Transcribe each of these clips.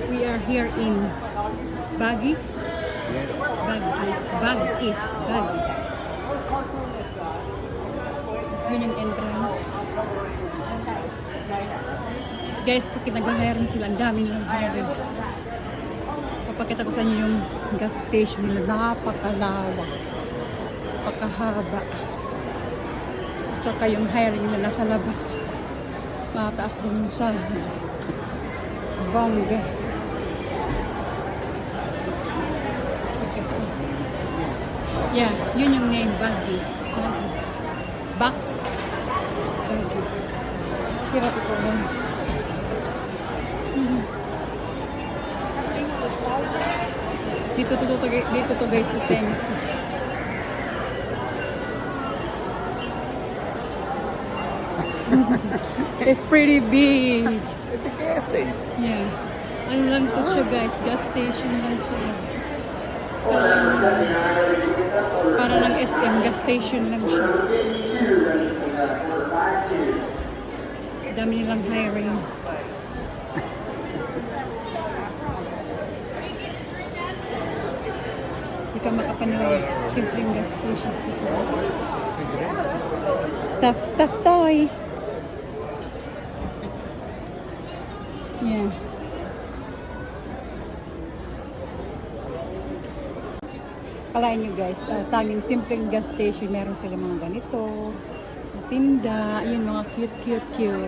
We are here in Bagis. Bagis. Yun yung entrance. Guys, pag nag-hiring sila, ang dami nilang hiring. Papakita ko sa inyo yung gas station nila. Napakalawak. Napakahaba. At saka yung hiring nila sa labas. Mataas din yung sahod. Bongga. Okay po. Yeah, yun yung name. Bagis. Bagis. Hirap ito guys. Dito to guys sa Tennessee. It's pretty big. It's a gas station. Yeah. Ano lang to siya guys, gas station lang siya. Para ng SM, gas station lang siya. Dami nilang hiring. Hindi ka makapanood. Simpleng gas station. Stuff toy. Yeah. Kalain nyo guys, tanging simpleng gas station, meron sila mga ganito, tinda, yun mga cute.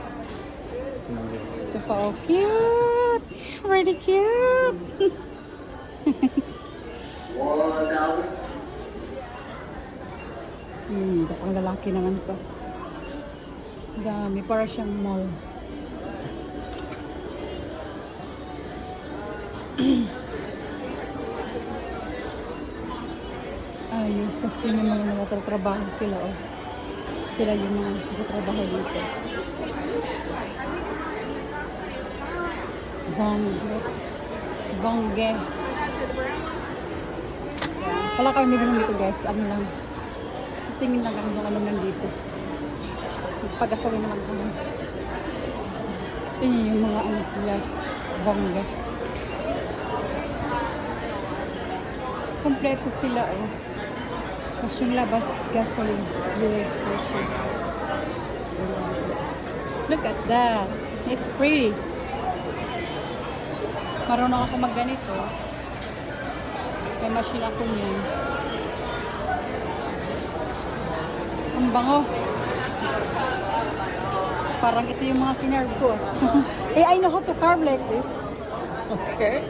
Ito pa, oh, cute! Really cute! Ito pang lalaki naman to. Dami, para siyang mall. Ayos, tas yun yung mga nagtatrabaho sila, oh. Sila yung mga nagtatrabaho dito. Bongge. Wala kami ganun dito guys, ano lang. Tingin lang kami kung ano nandito. Pag-asawin naman kami. Tingin yung mga ano, glass. Bongge. Kompleto sila, oh. Tapos yung labas, gasoline, fuel station. Look at that. It's pretty. Marunong ako magganito. May machine ako niyan. Ang bango. Parang ito yung mga kinarb ko. I know how to carve like this. Okay.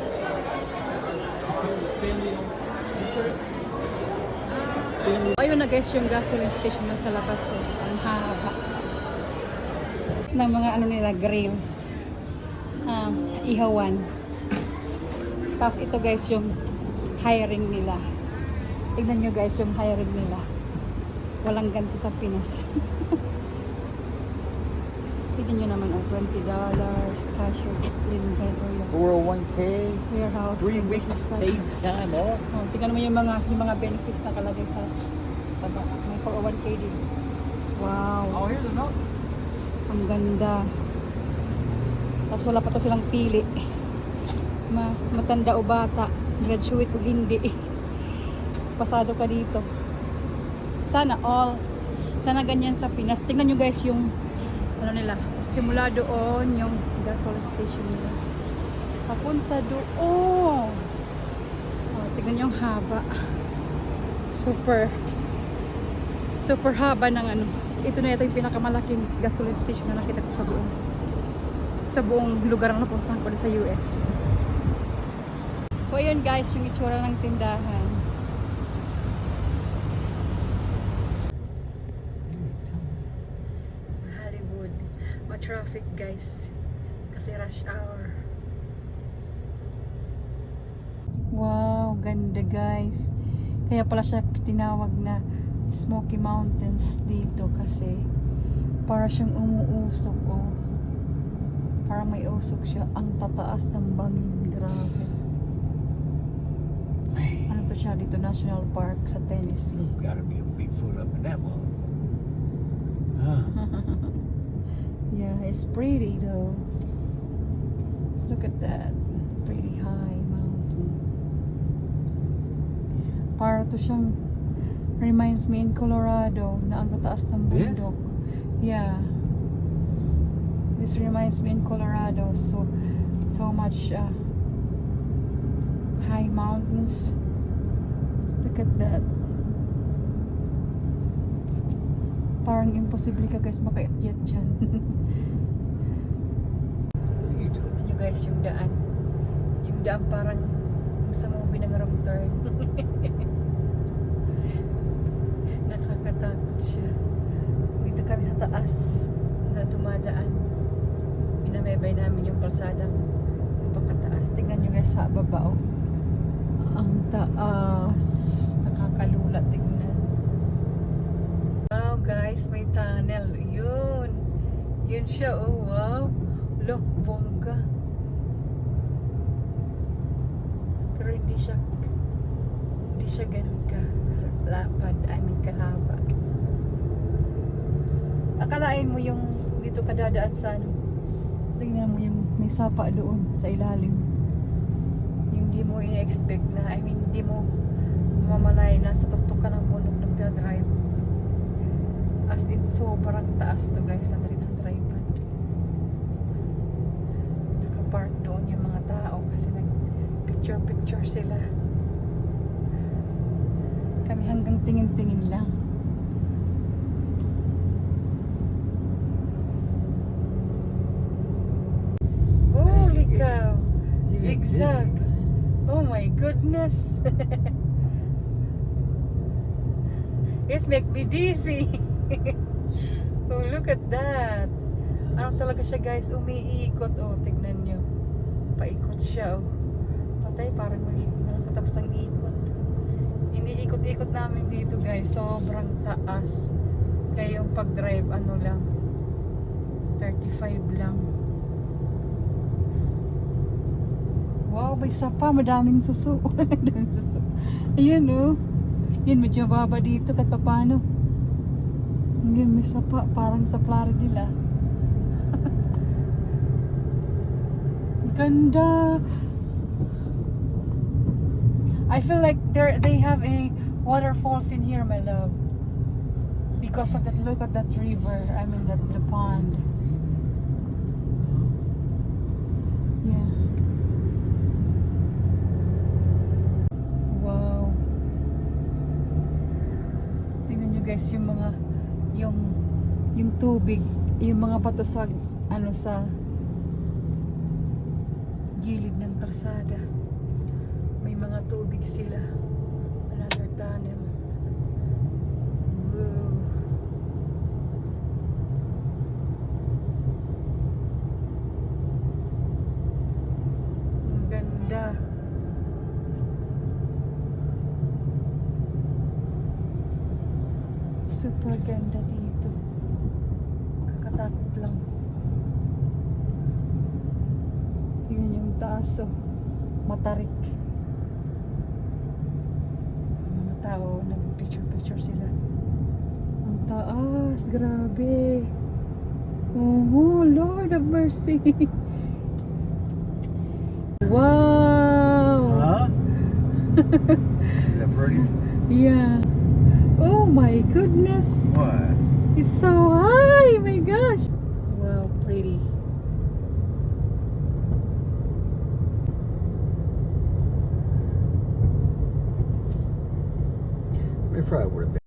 Ayun na guys, yung gasoline station na sa labas. Oh. Ang haba. Ng mga ano nila, grills. Ihawan. Tapos ito guys, yung hiring nila. Tignan nyo guys, yung hiring nila. Walang ganti sa Pinas. Tignan nyo naman, oh, $20. Cashier, cleaning, janitorial. 401k. Warehouse. 3 weeks paid time off. Oh, tingnan mo yung mga benefits na kalagay sa baba. May 401k din. Wow. Oh, here's a note. Ang ganda. Tapos wala pa to silang pili. Matanda o bata. Graduate o hindi. Pasado ka dito. Sana all. Sana ganyan sa Pinas. Tingnan nyo guys yung ano nila. Simula doon yung gasoline station nila. Papunta doon. Oh, tingnan yung haba. Super haba ng ano. Ito na yung pinakamalaking gasoline station na nakita ko sa buong lugar na napuntahan ko sa US. So ayun guys, yung itsura ng tindahan. Hollywood. Ma-traffic guys. Kasi rush hour. Wow, ganda guys. Kaya pala siya tinawag na Smoky Mountains dito kasi para siyang umuusok, oh. Parang may usok siya. Ang tataas ng bangin. Grabe. Ano to siya dito? National Park sa Tennessee. Gotta be a Bigfoot up in that motherfucker. Huh. Yeah, it's pretty though. Look at that. Pretty high mountain. Para to siyang reminds me in Colorado na ang tataas ng This? bundok. Yeah. This reminds me in Colorado. So much high mountains. Look at that. Parang imposible ka guys makaakyat dyan. Tignan nyo guys yung daan. Yung daan parang yung sa movie ng wrong turn. Nakakatakot siya. Dito kami sa taas na dumadaan. Pinamebay namin yung kalsadang napakataas. Tingnan nyo guys sa baba oh. Ang taas. Nakakalula tingnan. Wow guys, may tunnel. Yun. Yun siya oh. Wow. Look, bongga. Pero hindi siya ganun ka lapad. I mean kahaba. Akalain mo yung dito ka dadaan sa ano. Tingnan mo yung may sapa doon sa ilalim. Yung di mo ini-expect na, I mean, di mo mamalay na sa tuktok ka ng bundok nagdadrive. As in, sobrang taas to guys, na drive-an. Nakapark doon yung mga tao kasi nag-picture sila. Kami hanggang tingin-tingin lang. Holy cow! Zigzag! Oh my goodness! It make me dizzy! Oh, look at that! Ano talaga siya guys, umiikot. Oh, tignan nyo. Paikot siya oh. Patay, parang walang katapos ang ikot. Iniikot-ikot namin dito guys. Sobrang taas. Kaya yung pag-drive, ano lang, 35 lang. Wow, may sapa. Madaming suso. Madaming suso. Ayan oh. Yan, medyo baba dito kahit paano. Yan, may sapa. Parang sa Florida. Ganda. I feel like they have a waterfalls in here, my love. Because of that, look at that river. I mean, the pond. Yeah. Wow. Tingnan nyo guys yung mga yung tubig, yung mga bato sa ano sa gilid ng kalsada. May mga tubig sila. Another tunnel. Wow. Ang ganda. Super ganda dito. Kakatakot lang. Tingnan yung taas oh. Matarik. Mga tao, nag-picture sila. Ang taas, grabe. Oh, Lord of mercy. Wow. Huh? Is that pretty? Yeah. Oh my goodness. What? It's so high. My gosh. Wow, pretty. We probably would have been.